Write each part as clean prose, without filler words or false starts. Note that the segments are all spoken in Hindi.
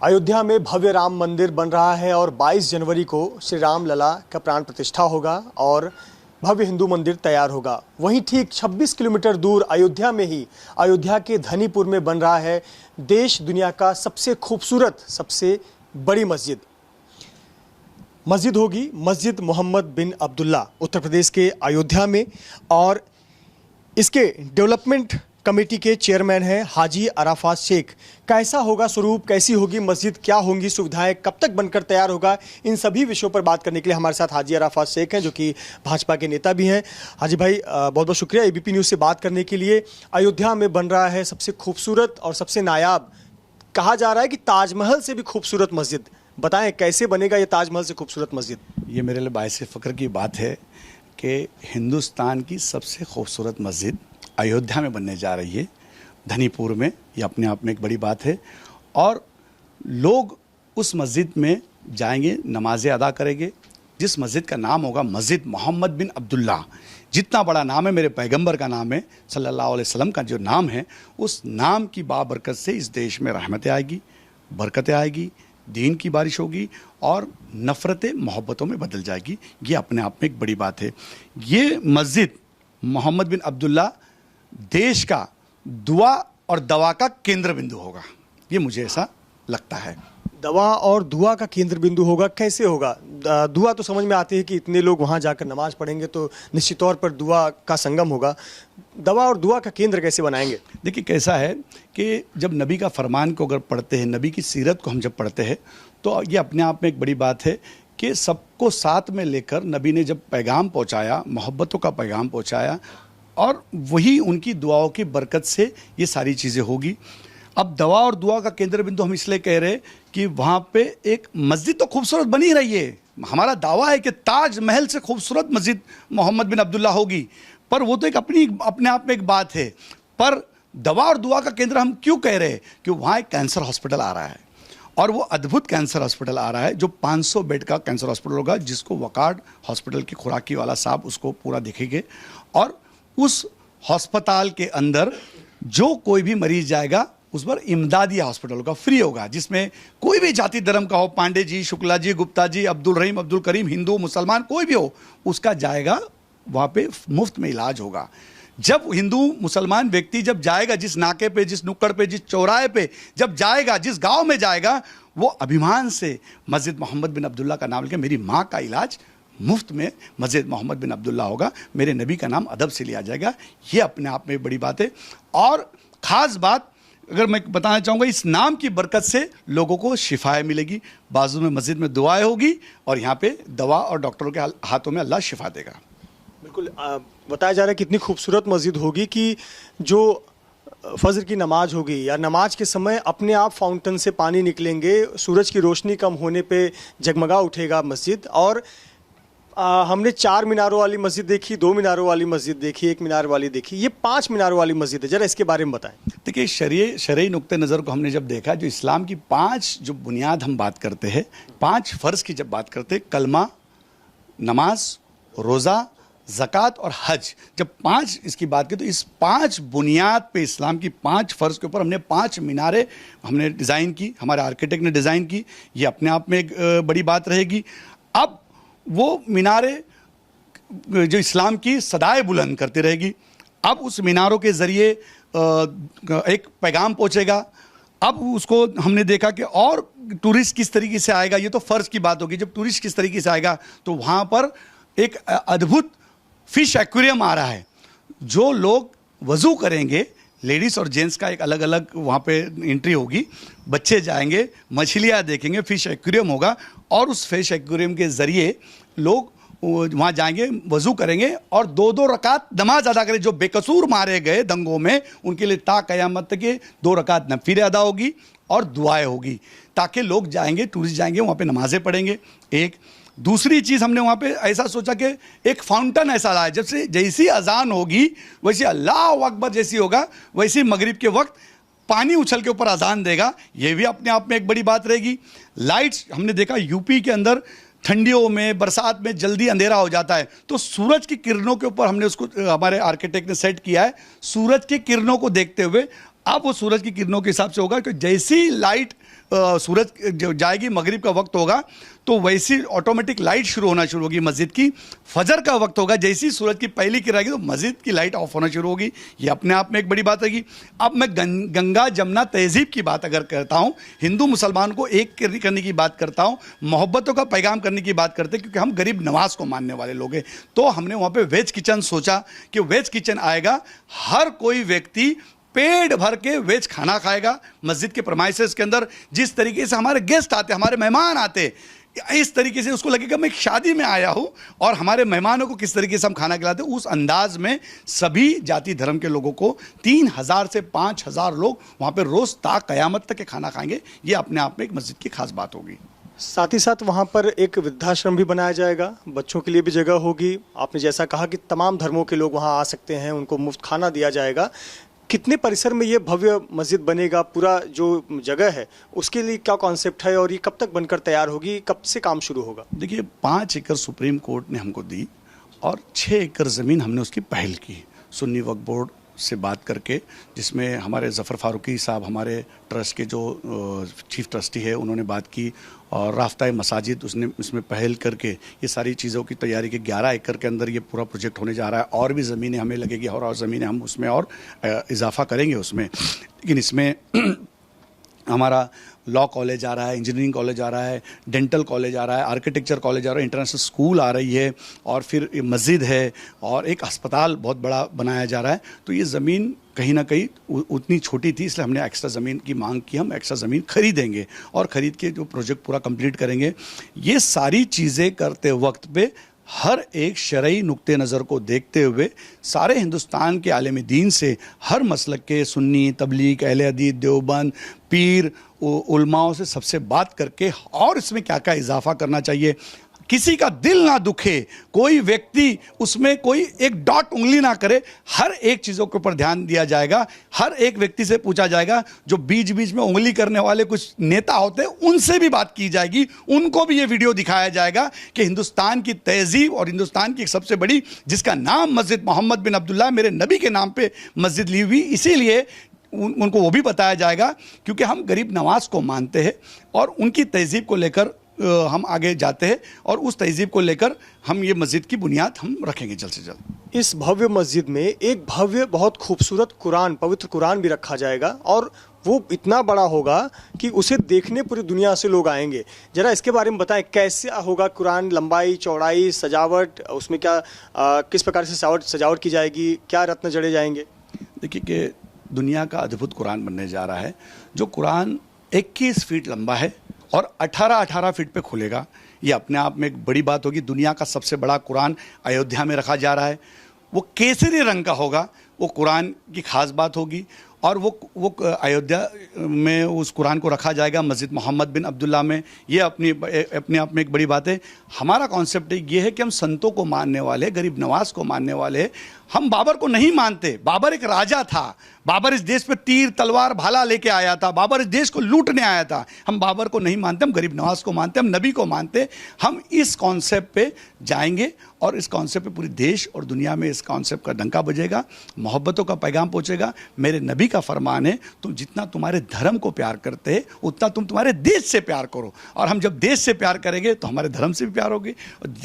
अयोध्या में भव्य राम मंदिर बन रहा है और 22 जनवरी को श्री राम लला का प्राण प्रतिष्ठा होगा और भव्य हिंदू मंदिर तैयार होगा। वहीं ठीक 26 किलोमीटर दूर अयोध्या में ही अयोध्या के धनीपुर में बन रहा है देश दुनिया का सबसे खूबसूरत सबसे बड़ी मस्जिद होगी मस्जिद मोहम्मद बिन अब्दुल्ला उत्तर प्रदेश के अयोध्या में। और इसके डेवलपमेंट कमेटी के चेयरमैन हैं हाजी अराफात शेख। कैसा होगा स्वरूप, कैसी होगी मस्जिद, क्या होंगी सुविधाएं, कब तक बनकर तैयार होगा, इन सभी विषयों पर बात करने के लिए हमारे साथ हाजी अराफात शेख हैं जो कि भाजपा के नेता भी हैं। हाजी भाई बहुत बहुत शुक्रिया एबीपी न्यूज़ से बात करने के लिए। अयोध्या में बन रहा है सबसे खूबसूरत और सबसे नायाब, कहा जा रहा है कि ताजमहल से भी खूबसूरत मस्जिद। बताएं कैसे बनेगा ये ताजमहल से खूबसूरत मस्जिद। ये मेरे लिए बाइस फ़ख्र की बात है कि हिंदुस्तान की सबसे खूबसूरत मस्जिद अयोध्या में बनने जा रही है, धनीपुर में। ये अपने आप में एक बड़ी बात है और लोग उस मस्जिद में जाएंगे, नमाज़ें अदा करेंगे। जिस मस्जिद का नाम होगा मस्जिद मोहम्मद बिन अब्दुल्ला, जितना बड़ा नाम है मेरे पैगंबर का नाम है सल्लल्लाहु अलैहि वसल्लम का जो नाम है, उस नाम की बाबरकत से इस देश में रहमतें आएगी, बरकतें आएगी, दीन की बारिश होगी और नफ़रतें मोहब्बतों में बदल जाएगी। ये अपने आप में एक बड़ी बात है। ये मस्जिद मोहम्मद बिन अब्दुल्ला देश का दुआ और दवा का केंद्र बिंदु होगा, ये मुझे ऐसा लगता है। दवा और दुआ का केंद्र बिंदु होगा, कैसे होगा? दुआ तो समझ में आती है कि इतने लोग वहाँ जाकर नमाज पढ़ेंगे तो निश्चित तौर पर दुआ का संगम होगा। दवा और दुआ का केंद्र कैसे बनाएंगे? देखिए कैसा है कि जब नबी का फरमान को अगर पढ़ते हैं, नबी की सीरत को हम जब पढ़ते हैं, तो ये अपने आप में एक बड़ी बात है कि सबको साथ में लेकर नबी ने जब पैगाम पहुँचाया, मोहब्बतों का पैगाम पहुँचाया, और वही उनकी दुआओं की बरकत से ये सारी चीज़ें होगी। अब दवा और दुआ का केंद्र बिंदु हम इसलिए कह रहे हैं कि वहाँ पे एक मस्जिद तो खूबसूरत बनी रही है। हमारा दावा है कि ताजमहल से खूबसूरत मस्जिद मोहम्मद बिन अब्दुल्ला होगी, पर वो तो एक अपने आप में एक बात है। पर दवा और दुआ का केंद्र हम क्यों कह रहे हैं? कि वहाँ एक कैंसर हॉस्पिटल आ रहा है और वो अद्भुत कैंसर हॉस्पिटल आ रहा है जो 500 बेड का कैंसर हॉस्पिटल होगा, जिसको वकार्ड हॉस्पिटल की खुराकी वाला साहब उसको पूरा देखेंगे। और उस हॉस्पिटल के अंदर जो कोई भी मरीज जाएगा उस पर इमदादी हॉस्पिटल का फ्री होगा, जिसमें कोई भी जाति धर्म का हो, पांडे जी, शुक्ला जी, गुप्ता जी, अब्दुल रहीम, अब्दुल करीम, हिंदू मुसलमान कोई भी हो, उसका जाएगा वहाँ पे मुफ्त में इलाज होगा। जब हिंदू मुसलमान व्यक्ति जब जाएगा, जिस नाके पे, जिस नुक्कड़ पे, जिस चौराहे पे जब जाएगा, जिस गाँव में जाएगा, वो अभिमान से मस्जिद मोहम्मद बिन अब्दुल्ला का नाम लेकर मेरी माँ का इलाज मुफ्त में मस्जिद मोहम्मद बिन अब्दुल्ला होगा, मेरे नबी का नाम अदब से लिया जाएगा। ये अपने आप में बड़ी बात है। और ख़ास बात अगर मैं बताना चाहूँगा, इस नाम की बरकत से लोगों को शिफाएँ मिलेगी। बाजू में मस्जिद में दुआएं होगी और यहाँ पे दवा और डॉक्टरों के हाथों में अल्लाह शिफा देगा। बिल्कुल बताया जा रहा है कितनी खूबसूरत मस्जिद होगी कि जो फजर की नमाज होगी या नमाज के समय अपने आप फाउंटेन से पानी निकलेंगे, सूरज की रोशनी कम होने पे जगमगा उठेगा मस्जिद। और हमने 4 मीनारों वाली मस्जिद देखी, 2 मीनारों वाली मस्जिद देखी, 1 मीनार वाली देखी, ये 5 मीनारों वाली मस्जिद है। जरा इसके बारे में बताएं। देखिए शरई नुक्ते नज़र को हमने जब देखा, जो इस्लाम की 5 जो बुनियाद हम बात करते हैं, 5 फ़र्ज़ की जब बात करते हैं, कलमा, नमाज, रोज़ा, ज़कात और हज, जब 5 इसकी बात की, तो इस 5 बुनियाद पे, इस्लाम की 5 फ़र्ज़ के ऊपर हमने 5 मीनारें हमने डिज़ाइन की, हमारे आर्किटेक्ट ने डिज़ाइन की। ये अपने आप में एक बड़ी बात रहेगी। अब वो मीनारें जो इस्लाम की सदाएं बुलंद करती रहेगी। अब उस मीनारों के ज़रिए एक पैगाम पहुँचेगा। अब उसको हमने देखा कि और टूरिस्ट किस तरीके से आएगा, ये तो फ़र्ज़ की बात होगी। जब टूरिस्ट किस तरीके से आएगा तो वहाँ पर एक अद्भुत फ़िश एक्वेरियम आ रहा है। जो लोग वज़ू करेंगे, लेडीज़ और जेंट्स का एक अलग अलग वहाँ पे एंट्री होगी, बच्चे जाएंगे, मछलियाँ देखेंगे, फ़िश एक्वेरियम होगा और उस फ़िश एक्वेरियम के ज़रिए लोग वहाँ जाएंगे, वज़ू करेंगे और 2-2 रकात नमाज अदा करें। जो बेकसूर मारे गए दंगों में, उनके लिए ता क़यामत के 2 रकात नफ़िल अदा होगी और दुआएं होगी, ताकि लोग जाएंगे, टूरिस्ट जाएंगे, वहाँ पे नमाज़ें पढ़ेंगे। एक दूसरी चीज़ हमने वहाँ पे ऐसा सोचा कि एक फाउंटेन ऐसा लाया, जैसी अजान होगी वैसे अल्लाह अकबर जैसी होगा, वैसे मगरिब के वक्त पानी उछल के ऊपर अजान देगा। ये भी अपने आप में एक बड़ी बात रहेगी। लाइट्स हमने देखा यूपी के अंदर ठंडियों में, बरसात में जल्दी अंधेरा हो जाता है, तो सूरज की किरणों के ऊपर हमने उसको, हमारे आर्किटेक्ट ने सेट किया है, सूरज की किरणों को देखते हुए अब वो सूरज की किरणों के हिसाब से होगा कि जैसी लाइट सूरज जो जाएगी, मगरिब का वक्त होगा, तो वैसी ऑटोमेटिक लाइट शुरू होना शुरू होगी मस्जिद की। फजर का वक्त होगा, जैसे ही सूरज की पहली किरण आएगी तो मस्जिद की लाइट ऑफ होना शुरू होगी। ये अपने आप में एक बड़ी बात होगी। अब मैं गंगा जमुना तहजीब की बात अगर करता हूँ, हिंदू मुसलमान को एक करने की बात करता हूँ, मोहब्बतों का पैगाम करने की बात करते हैं, क्योंकि हम गरीब नवाज को मानने वाले लोग हैं। तो हमने वहाँ पे वेज किचन सोचा कि वेज किचन आएगा, हर कोई व्यक्ति पेट भर के वेज खाना खाएगा मस्जिद के प्रमाइसेस के अंदर। जिस तरीके से हमारे गेस्ट आते, हमारे मेहमान आते, इस तरीके से उसको लगेगा मैं एक शादी में आया हूं और हमारे मेहमानों को किस तरीके से हम खाना खिलाते हैं, उस अंदाज में सभी जाति धर्म के लोगों को 3000 से 5000 लोग वहां पे रोज ता कयामत तक के खाना खाएंगे। ये अपने आप में एक मस्जिद की खास बात होगी। साथ ही साथ वहाँ पर एक वृद्धाश्रम भी बनाया जाएगा, बच्चों के लिए भी जगह होगी। आपने जैसा कहा कि तमाम धर्मों के लोग वहाँ आ सकते हैं, उनको मुफ्त खाना दिया जाएगा। कितने परिसर में ये भव्य मस्जिद बनेगा, पूरा जो जगह है उसके लिए क्या कॉन्सेप्ट है और ये कब तक बनकर तैयार होगी, कब से काम शुरू होगा? देखिए, 5 एकड़ सुप्रीम कोर्ट ने हमको दी और 6 एकड़ ज़मीन हमने उसकी पहल की सुन्नी वक्फ बोर्ड से बात करके, जिसमें हमारे ज़फ़र फारूकी साहब हमारे ट्रस्ट के जो चीफ ट्रस्टी है उन्होंने बात की, और राफ्ता मसाजिद उसमें पहल करके ये सारी चीज़ों की तैयारी की। 11 एकड़ के अंदर ये पूरा प्रोजेक्ट होने जा रहा है, और भी ज़मीनें हमें लगेगी और ज़मीनें हम उसमें और इजाफा करेंगे उसमें। लेकिन इसमें हमारा लॉ कॉलेज आ रहा है, इंजीनियरिंग कॉलेज आ रहा है, डेंटल कॉलेज आ रहा है, आर्किटेक्चर कॉलेज आ रहा है, इंटरनेशनल स्कूल आ रही है, और फिर मस्जिद है, और एक अस्पताल बहुत बड़ा बनाया जा रहा है। तो ये ज़मीन कहीं ना कहीं उतनी छोटी थी, इसलिए हमने एक्स्ट्रा ज़मीन की मांग की। हम एक्स्ट्रा ज़मीन खरीदेंगे और ख़रीद के जो प्रोजेक्ट पूरा कंप्लीट करेंगे। ये सारी चीज़ें करते वक्त पे हर एक शरई नुक्ते नज़र को देखते हुए सारे हिंदुस्तान के आलिम दीन से, हर मसलक के सुन्नी, तबलीग, अहले हदीस, देवबंद, पीर, उलमाओं से सबसे बात करके और इसमें क्या क्या इजाफा करना चाहिए, किसी का दिल ना दुखे, कोई व्यक्ति उसमें कोई एक डॉट उंगली ना करे, हर एक चीज़ों के ऊपर ध्यान दिया जाएगा। हर एक व्यक्ति से पूछा जाएगा, जो बीच बीच में उंगली करने वाले कुछ नेता होते हैं उनसे भी बात की जाएगी, उनको भी ये वीडियो दिखाया जाएगा कि हिंदुस्तान की तहजीब और हिंदुस्तान की एक सबसे बड़ी, जिसका नाम मस्जिद मोहम्मद बिन अब्दुल्ला, मेरे नबी के नाम पे मस्जिद ली हुई, इसीलिए उनको वो भी बताया जाएगा, क्योंकि हम गरीब नवाज को मानते हैं और उनकी तहजीब को लेकर हम आगे जाते हैं, और उस तहजीब को लेकर हम ये मस्जिद की बुनियाद हम रखेंगे जल्द से जल्द। इस भव्य मस्जिद में एक भव्य बहुत खूबसूरत कुरान, पवित्र कुरान भी रखा जाएगा, और वो इतना बड़ा होगा कि उसे देखने पूरी दुनिया से लोग आएंगे। जरा इसके बारे में बताएं, कैसे होगा कुरान, लंबाई, चौड़ाई, सजावट, उसमें क्या किस प्रकार से सजावट की जाएगी, क्या रत्न जड़े जाएंगे? देखिए कि दुनिया का अद्भुत कुरान बनने जा रहा है। जो कुरान 21 फीट लंबा है और 18 फीट पे खुलेगा, ये अपने आप में एक बड़ी बात होगी। दुनिया का सबसे बड़ा कुरान अयोध्या में रखा जा रहा है, वो केसरी रंग का होगा, वो कुरान की खास बात होगी। और वो अयोध्या में उस कुरान को रखा जाएगा, मस्जिद मोहम्मद बिन अब्दुल्ला में। ये अपने आप में एक बड़ी बात है। हमारा कॉन्सेप्ट ये है कि हम संतों को मानने वाले, गरीब नवाज को मानने वाले। हम बाबर को नहीं मानते। बाबर एक राजा था, बाबर इस देश पे तीर तलवार भाला लेके आया था, बाबर इस देश को लूटने आया था। हम बाबर को नहीं मानते, हम गरीब नवाज को मानते, हम नबी को मानते। हम इस कॉन्सेप्ट पे जाएंगे और इस कॉन्सेप्ट पे पूरी देश और दुनिया में इस कॉन्सेप्ट का डंका बजेगा, मोहब्बतों का पैगाम पहुंचेगा। मेरे नबी का फरमान है, तुम जितना तुम्हारे धर्म को प्यार करते हैं उतना तुम तुम्हारे देश से प्यार करो। और हम जब देश से प्यार करेंगे तो हमारे धर्म से भी प्यार होगी।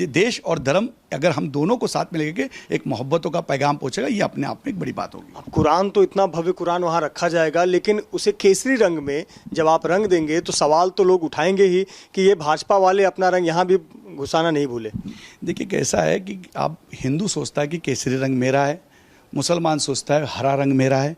देश और धर्म अगर हम दोनों को साथ में लेके एक मोहब्बतों का पैगाम पहुंचेगा, ये अपने आप में एक बड़ी बात होगी। कुरान तो इतना भव्य कुरान वहाँ रखा जाएगा, लेकिन उसे केसरी रंग में जब आप रंग देंगे तो सवाल तो लोग उठाएंगे ही कि ये भाजपा वाले अपना रंग यहाँ भी घुसाना नहीं भूले। देखिए कैसा है कि आप हिंदू सोचता है कि केसरी रंग मेरा है, मुसलमान सोचता है हरा रंग मेरा है।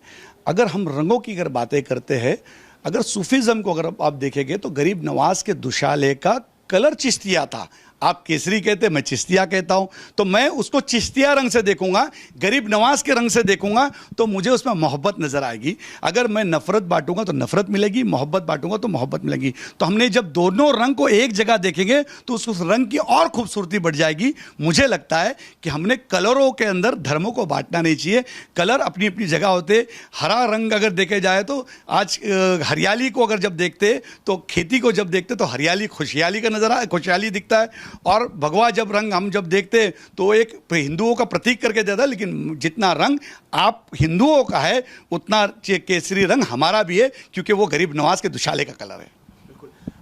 अगर हम रंगों की अगर बातें करते हैं, अगर सूफीज़म को अगर आप देखेंगे तो गरीब नवाज के दुशाले का कलर चिश्तिया था। आप केसरी कहते, मैं चिश्तिया कहता हूं, तो मैं उसको चिश्तिया रंग से देखूंगा, गरीब नवाज के रंग से देखूंगा तो मुझे उसमें मोहब्बत नजर आएगी। अगर मैं नफरत बांटूंगा तो नफरत मिलेगी, मोहब्बत बांटूंगा तो मोहब्बत मिलेगी। तो हमने जब दोनों रंग को एक जगह देखेंगे तो उस रंग की और खूबसूरती बढ़ जाएगी। मुझे लगता है कि हमने कलरों के अंदर धर्मों को बांटना नहीं चाहिए। कलर अपनी अपनी जगह होते। हरा रंग अगर देखे जाए तो आज हरियाली को अगर जब देखते तो खेती को जब देखते तो हरियाली खुशहाली का नजर आए, खुशहाली दिखता है। और भगवा जब रंग हम जब देखते तो एक हिंदुओं का प्रतीक करके देता है, लेकिन जितना रंग आप हिंदुओं का है उतना केसरी रंग हमारा भी है, क्योंकि वो गरीब नवाज के दुशाले का कलर है।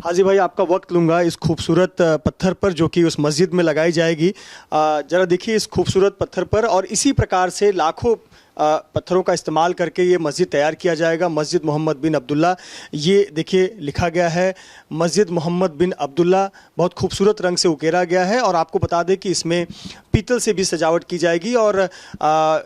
हाजी भाई, आपका वक्त लूंगा इस खूबसूरत पत्थर पर जो कि उस मस्जिद में लगाई जाएगी। जरा देखिए इस खूबसूरत पत्थर पर, और इसी प्रकार से लाखों पत्थरों का इस्तेमाल करके ये मस्जिद तैयार किया जाएगा। मस्जिद मोहम्मद बिन अब्दुल्ला, ये देखिए लिखा गया है मस्जिद मोहम्मद बिन अब्दुल्ला। बहुत खूबसूरत रंग से उकेरा गया है, और आपको बता दें कि इसमें पीतल से भी सजावट की जाएगी। और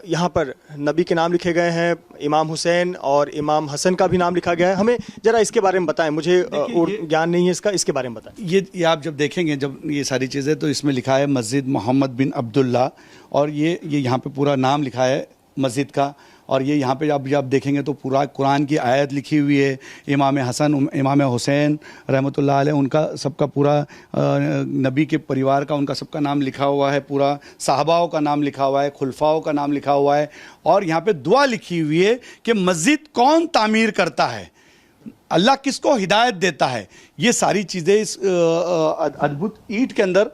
यहाँ पर नबी के नाम लिखे गए हैं, इमाम हुसैन और इमाम हसन का भी नाम लिखा गया है। हमें ज़रा इसके बारे में बताएं, मुझे ज्ञान नहीं है इसके बारे में बताएं। ये आप जब देखेंगे, जब ये सारी चीज़ें, तो इसमें लिखा है मस्जिद मोहम्मद बिन अब्दुल्ला, और ये यहाँ पे पूरा नाम लिखा है मस्जिद का। और ये यहाँ पे आप देखेंगे तो पूरा कुरान की आयत लिखी हुई है। इमाम हसन, इमाम हुसैन रहमतुल्लाह अलैह, उनका सबका पूरा नबी के परिवार का उनका सबका नाम लिखा हुआ है, पूरा साहबाओं का नाम लिखा हुआ है, खुलफाओं का नाम लिखा हुआ है। और यहाँ पे दुआ लिखी हुई है कि मस्जिद कौन तामीर करता है, अल्लाह किसको हिदायत देता है। ये सारी चीज़ें इस अद्भुत ईंट के अंदर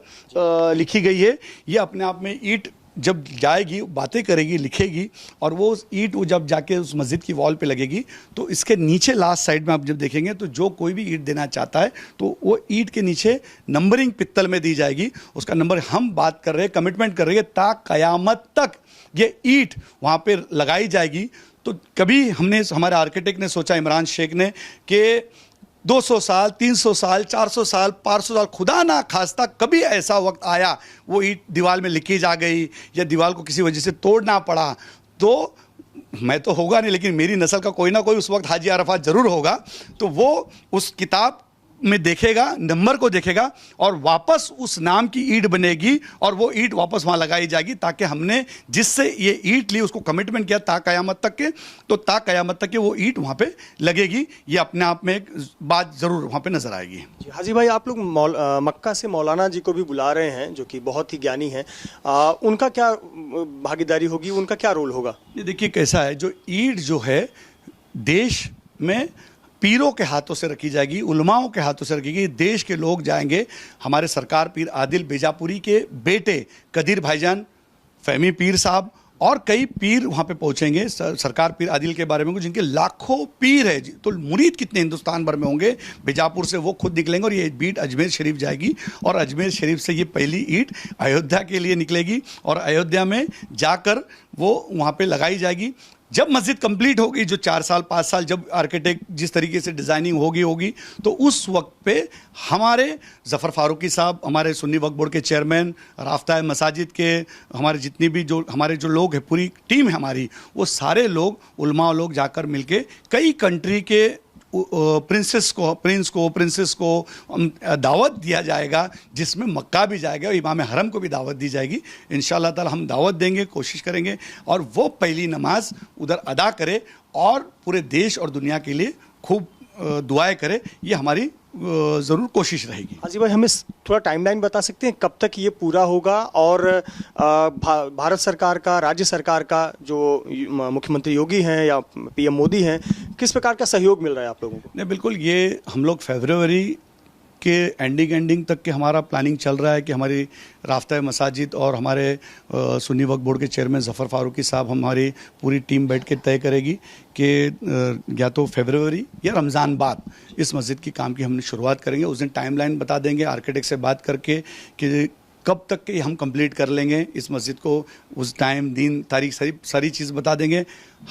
लिखी गई है। ये अपने आप में ईंट जब जाएगी, बातें करेगी, लिखेगी, और वो ईंट वो जब जाके उस मस्जिद की वॉल पे लगेगी, तो इसके नीचे लास्ट साइड में आप जब देखेंगे तो जो कोई भी ईंट देना चाहता है तो वो ईंट के नीचे नंबरिंग पित्तल में दी जाएगी। उसका नंबर हम बात कर रहे हैं, कमिटमेंट कर रहे हैं, ता कयामत तक ये ईंट वहाँ पे लगाई जाएगी। तो कभी हमारे आर्किटेक्ट ने सोचा, इमरान शेख ने, कि 200 साल, 300 साल, 400 साल, 500 साल, खुदा ना खास्ता कभी ऐसा वक्त आया वो ईंट दीवार में लिखी जा गई या दीवार को किसी वजह से तोड़ना पड़ा, तो मैं तो होगा नहीं, लेकिन मेरी नस्ल का कोई ना कोई उस वक्त हाजी अरफात ज़रूर होगा। तो वो उस किताब में देखेगा, नंबर को देखेगा, और वापस उस नाम की ईंट बनेगी, और वो ईंट वापस वहाँ लगाई जाएगी, ताकि हमने जिससे ये ईंट ली उसको कमिटमेंट किया ता कयामत तक के, तो ता कयामत तक के वो ईंट वहाँ पे लगेगी। ये अपने आप में एक बात ज़रूर वहाँ पे नज़र आएगी। हाजी भाई, आप लोग मक्का से मौलाना जी को भी बुला रहे हैं जो कि बहुत ही ज्ञानी हैं, उनका क्या भागीदारी होगी, उनका क्या रोल होगा? ये देखिए कैसा है, जो ईंट जो है देश में पीरों के हाथों से रखी जाएगी, उलमाओं के हाथों से रखी। देश के लोग जाएंगे, हमारे सरकार पीर आदिल बेजापुरी के बेटे कदीर भाईजान, फहमी पीर साहब और कई पीर वहाँ पे पहुँचेंगे। सरकार पीर आदिल के बारे में कुछ, जिनके लाखों पीर है, तो मुरीद कितने हिंदुस्तान भर में होंगे। बीजापुर से वो खुद निकलेंगे, और ये बीट अजमेर शरीफ जाएगी, और अजमेर शरीफ से ये पहली ईंट अयोध्या के लिए निकलेगी, और अयोध्या में जाकर वो वहाँ पे लगाई जाएगी। जब मस्जिद कंप्लीट होगी, जो 4 साल 5 साल जब आर्किटेक्ट जिस तरीके से डिज़ाइनिंग होगी, तो उस वक्त पे हमारे ज़फ़र फारूकी साहब, हमारे सुन्नी वक्फ बोर्ड के चेयरमैन, राफ्ता मसाजिद के हमारे जितनी भी जो लोग हैं, पूरी टीम है हमारी, वो सारे लोग, उलमा लोग जाकर मिलके कई कंट्री के प्रिंसेस को दावत दिया जाएगा, जिसमें मक्का भी जाएगा और इमाम हरम को भी दावत दी जाएगी। इंशाअल्लाह ताला हम दावत देंगे, कोशिश करेंगे, और वो पहली नमाज उधर अदा करे और पूरे देश और दुनिया के लिए खूब दुआएं करे। ये हमारी ज़रूर कोशिश रहेगी। हाजी भाई, हमें थोड़ा टाइमलाइन बता सकते हैं कब तक ये पूरा होगा, और भारत सरकार का, राज्य सरकार का, जो मुख्यमंत्री योगी हैं या पीएम मोदी हैं, किस प्रकार का सहयोग मिल रहा है आप लोगों को? नहीं, बिल्कुल, ये हम लोग फरवरी के एंडिंग तक के हमारा प्लानिंग चल रहा है कि हमारी राफ्ता मसाजिद और हमारे सुन्नी वक्फ बोर्ड के चेयरमैन ज़फ़र फारूकी साहब, हमारी पूरी टीम बैठ के तय करेगी कि या तो फरवरी या रमज़ान बाद इस मस्जिद की काम की हमने शुरुआत करेंगे। उस दिन टाइमलाइन बता देंगे आर्किटेक्ट से बात करके कि कब तक के हम कंप्लीट कर लेंगे इस मस्जिद को, उस टाइम, दिन, तारीख, सारी चीज़ बता देंगे।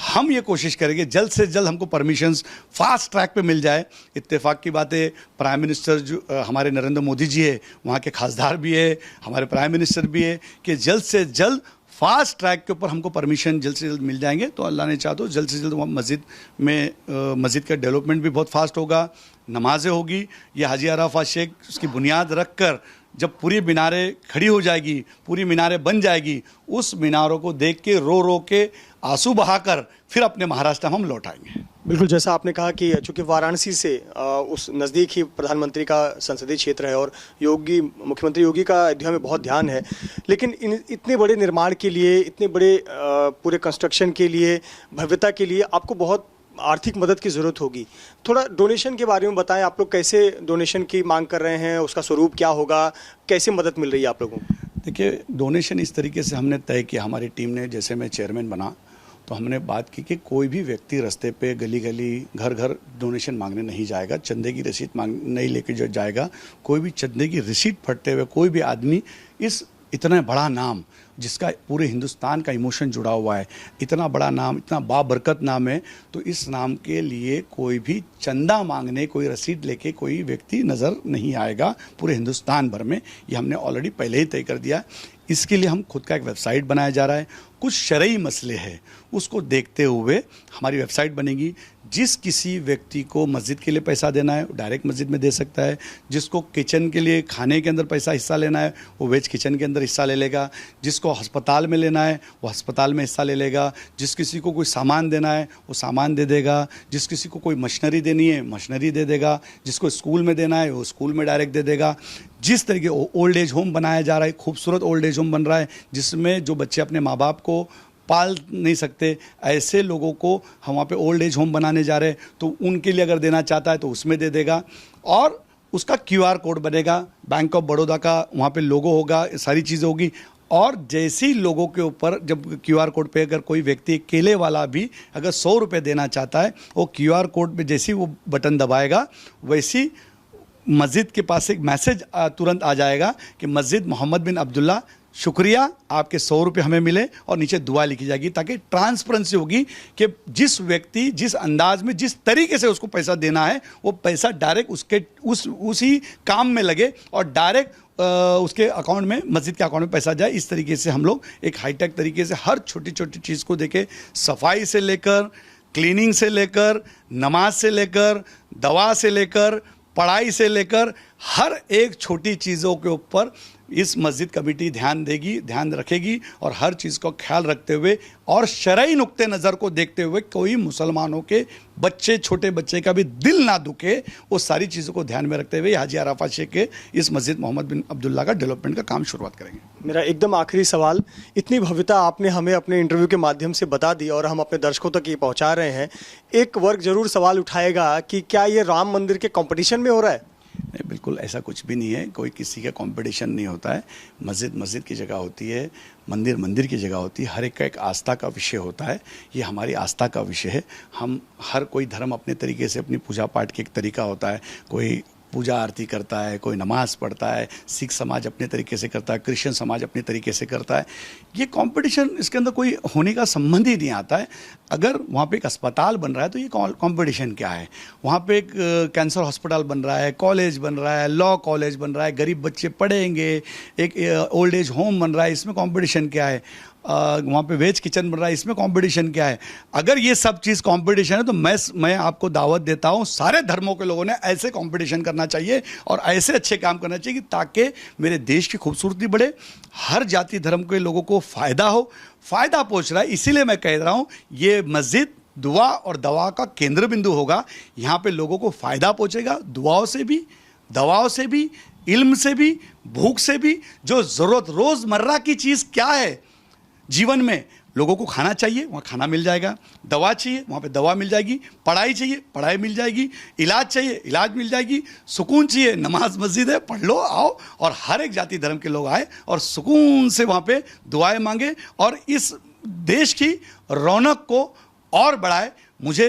हम ये कोशिश करेंगे जल्द से जल्द हमको परमिशंस फास्ट ट्रैक पे मिल जाए। इत्तेफाक की बात है, प्राइम मिनिस्टर जो हमारे नरेंद्र मोदी जी है, वहाँ के खासदार भी है, हमारे प्राइम मिनिस्टर भी है, कि जल्द से जल्द फास्ट ट्रैक के ऊपर हमको परमिशन जल्द से जल्द मिल जाएंगे। तो अल्लाह ने चाहा तो जल्द से जल्द मस्जिद का डेवलपमेंट भी बहुत फास्ट होगा, नमाजें होगी। ये हाजी अरफात शेख उसकी बुनियाद रख कर जब पूरी मीनारें खड़ी हो जाएगी, पूरी मीनारें बन जाएगी, उस मीनारों को देख के रो के आंसू बहाकर फिर अपने महाराष्ट्र में हम लौट आएंगे। बिल्कुल, जैसा आपने कहा कि चूंकि वाराणसी से उस नज़दीक ही प्रधानमंत्री का संसदीय क्षेत्र है, और मुख्यमंत्री योगी का अयोध्या में बहुत ध्यान है, लेकिन इतने बड़े निर्माण के लिए, इतने बड़े पूरे कंस्ट्रक्शन के लिए, भव्यता के लिए आपको बहुत आर्थिक मदद की ज़रूरत होगी। थोड़ा डोनेशन के बारे में बताएं, आप लोग कैसे डोनेशन की मांग कर रहे हैं, उसका स्वरूप क्या होगा, कैसे मदद मिल रही है आप लोगों को? देखिए, डोनेशन इस तरीके से हमने तय किया, हमारी टीम ने, जैसे मैं चेयरमैन बना तो हमने बात की कि कोई भी व्यक्ति रास्ते पे गली गली घर घर डोनेशन मांगने नहीं जाएगा, चंदे की रसीद मांग नहीं लेके जो जाएगा। कोई भी चंदे की रसीद फटते हुए कोई भी आदमी इस इतना बड़ा नाम जिसका पूरे हिंदुस्तान का इमोशन जुड़ा हुआ है, इतना बड़ा नाम, इतना बाबरकत नाम है, तो इस नाम के लिए कोई भी चंदा मांगने, कोई रसीद लेके कोई व्यक्ति नज़र नहीं आएगा पूरे हिंदुस्तान भर में। ये हमने ऑलरेडी पहले ही तय कर दिया है। इसके लिए हम खुद का एक वेबसाइट बनाया जा रहा है। कुछ शरई मसले हैं, उसको देखते हुए हमारी वेबसाइट बनेगी। जिस किसी व्यक्ति को मस्जिद के लिए पैसा देना है वो डायरेक्ट मस्जिद में दे सकता है। जिसको किचन के लिए खाने के अंदर पैसा हिस्सा लेना है वो वेज किचन के अंदर हिस्सा ले लेगा। जिसको अस्पताल में लेना है वो अस्पताल में हिस्सा ले लेगा। जिस किसी को कोई सामान देना है वो सामान दे देगा। जिस किसी को कोई मशीनरी देनी है मशीनरी दे देगा। जिसको स्कूल में देना है वो स्कूल में डायरेक्ट दे देगा। जिस तरीके ओल्ड एज होम बनाया जा रहा है, खूबसूरत ओल्ड एज होम बन रहा है जिसमें जो बच्चे अपने माँ बाप को पाल नहीं सकते, ऐसे लोगों को हम वहाँ पे ओल्ड एज होम बनाने जा रहे हैं, तो उनके लिए अगर देना चाहता है तो उसमें दे देगा। और उसका QR कोड बनेगा, बैंक ऑफ बड़ौदा का वहाँ पे लोगो होगा, सारी चीज़ें होगी। और जैसे ही लोगों के ऊपर जब QR कोड पे अगर कोई व्यक्ति केले वाला भी अगर 100 रुपये देना चाहता है, वो QR कोड पे जैसे ही वो बटन दबाएगा वैसी मस्जिद के पास एक मैसेज तुरंत आ जाएगा कि मस्जिद मोहम्मद बिन अब्दुल्ला, शुक्रिया, आपके 100 रुपये हमें मिले, और नीचे दुआ लिखी जाएगी ताकि ट्रांसपेरेंसी होगी कि जिस व्यक्ति जिस अंदाज में जिस तरीके से उसको पैसा देना है वो पैसा डायरेक्ट उसी काम में लगे और डायरेक्ट उसके अकाउंट में, मस्जिद के अकाउंट में पैसा जाए। इस तरीके से हम लोग एक हाईटेक तरीके से हर छोटी छोटी चीज़ को देखे, सफाई से लेकर, क्लीनिंग से लेकर, नमाज से लेकर, दवा से लेकर, पढ़ाई से लेकर, हर एक छोटी चीज़ों के ऊपर इस मस्जिद कमेटी ध्यान देगी, ध्यान रखेगी। और हर चीज़ को ख्याल रखते हुए और शरई नुक्ते नज़र को देखते हुए कोई मुसलमानों के बच्चे, छोटे बच्चे का भी दिल ना दुखे, वो सारी चीज़ों को ध्यान में रखते हुए हाजी अराफात शेख के इस मस्जिद मोहम्मद बिन अब्दुल्ला का डेवलपमेंट का काम शुरुआत करेंगे। मेरा एकदम आखिरी सवाल, इतनी भव्यता आपने हमें अपने इंटरव्यू के माध्यम से बता दी और हम अपने दर्शकों तक ये पहुंचा रहे हैं। एक वर्ग जरूर सवाल उठाएगा कि क्या ये राम मंदिर के कंपटीशन में हो रहा है? नहीं, बिल्कुल ऐसा कुछ भी नहीं है। कोई किसी का कंपटीशन नहीं होता है। मस्जिद मस्जिद की जगह होती है, मंदिर मंदिर की जगह होती है। हर एक का एक आस्था का विषय होता है। ये हमारी आस्था का विषय है। हम हर कोई धर्म अपने तरीके से, अपनी पूजा पाठ के एक तरीका होता है। कोई पूजा आरती करता है, कोई नमाज पढ़ता है, सिख समाज अपने तरीके से करता है, क्रिश्चियन समाज अपने तरीके से करता है। ये कंपटीशन, इसके अंदर कोई होने का संबंध ही नहीं आता है। अगर वहाँ पे एक अस्पताल बन रहा है तो ये कंपटीशन क्या है? वहाँ पे एक कैंसर हॉस्पिटल बन रहा है, कॉलेज बन रहा है, लॉ कॉलेज बन रहा है, गरीब बच्चे पढ़ेंगे, एक ओल्ड एज होम बन रहा है, इसमें कंपटीशन क्या है? वहाँ पे वेज किचन बन रहा है, इसमें कंपटीशन क्या है? अगर ये सब चीज़ कंपटीशन है तो मैं आपको दावत देता हूँ, सारे धर्मों के लोगों ने ऐसे कंपटीशन करना चाहिए और ऐसे अच्छे काम करना चाहिए ताकि मेरे देश की खूबसूरती बढ़े, हर जाति धर्म के लोगों को फ़ायदा हो। फ़ायदा पहुँच रहा है, इसीलिए मैं कह रहा हूँ ये मस्जिद दुआ और दवा का केंद्र बिंदु होगा। यहाँ पे लोगों को फ़ायदा पहुँचेगा, दुआओं से भी, दवाओं से भी, इल्म से भी, भूख से भी। जो ज़रूरत रोज़मर्रा की चीज़ क्या है जीवन में, लोगों को खाना चाहिए, वहाँ खाना मिल जाएगा। दवा चाहिए, वहाँ पे दवा मिल जाएगी। पढ़ाई चाहिए, पढ़ाई मिल जाएगी। इलाज चाहिए, इलाज मिल जाएगी। सुकून चाहिए, नमाज मस्जिद है, पढ़ लो, आओ। और हर एक जाति धर्म के लोग आए और सुकून से वहाँ पे दुआएं मांगे और इस देश की रौनक को और बढ़ाए। मुझे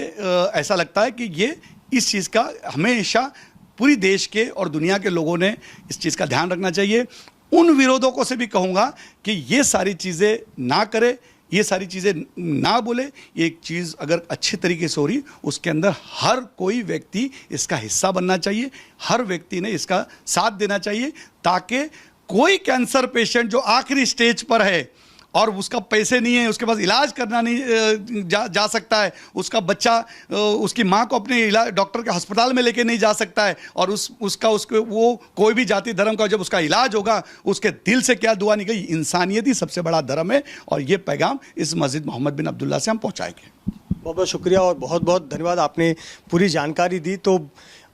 ऐसा लगता है कि ये इस चीज़ का हमेशा पूरी देश के और दुनिया के लोगों ने इस चीज़ का ध्यान रखना चाहिए। उन विरोधों को से भी कहूँगा कि ये सारी चीज़ें ना करे, ये सारी चीज़ें ना बोले। एक चीज़ अगर अच्छे तरीके से हो रही, उसके अंदर हर कोई व्यक्ति इसका हिस्सा बनना चाहिए, हर व्यक्ति ने इसका साथ देना चाहिए ताकि कोई कैंसर पेशेंट जो आखिरी स्टेज पर है और उसका पैसे नहीं है, उसके पास इलाज करना नहीं जा सकता है, उसका बच्चा, उसकी माँ को अपने इलाज डॉक्टर के अस्पताल में लेके नहीं जा सकता है, और उसके वो कोई भी जाति धर्म का जब उसका इलाज होगा उसके दिल से क्या दुआ निकली। इंसानियत ही सबसे बड़ा धर्म है और ये पैगाम इस मस्जिद मोहम्मद बिन अब्दुल्ला से हम पहुँचाएंगे। बहुत बहुत शुक्रिया और बहुत बहुत धन्यवाद, आपने पूरी जानकारी दी। तो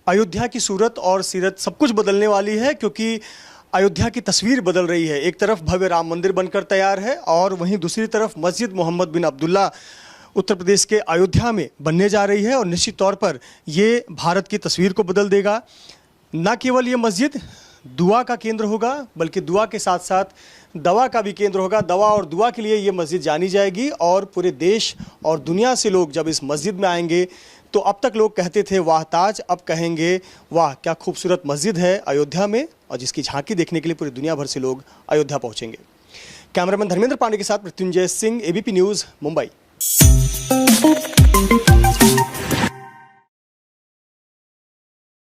अयोध्या की सूरत और सीरत सब कुछ बदलने वाली है, क्योंकि अयोध्या की तस्वीर बदल रही है। एक तरफ भव्य राम मंदिर बनकर तैयार है और वहीं दूसरी तरफ मस्जिद मोहम्मद बिन अब्दुल्ला उत्तर प्रदेश के अयोध्या में बनने जा रही है और निश्चित तौर पर ये भारत की तस्वीर को बदल देगा। न केवल ये मस्जिद दुआ का केंद्र होगा, बल्कि दुआ के साथ साथ दवा का भी केंद्र होगा। दवा और दुआ के लिए ये मस्जिद जानी जाएगी और पूरे देश और दुनिया से लोग जब इस मस्जिद में आएंगे तो अब तक लोग कहते थे वाह ताज, अब कहेंगे वाह क्या खूबसूरत मस्जिद है अयोध्या में, और जिसकी झांकी देखने के लिए पूरी दुनिया भर से लोग अयोध्या पहुंचेंगे। कैमरामैन धर्मेंद्र पांडे के साथ मृत्युंजय सिंह, एबीपी न्यूज़, मुंबई।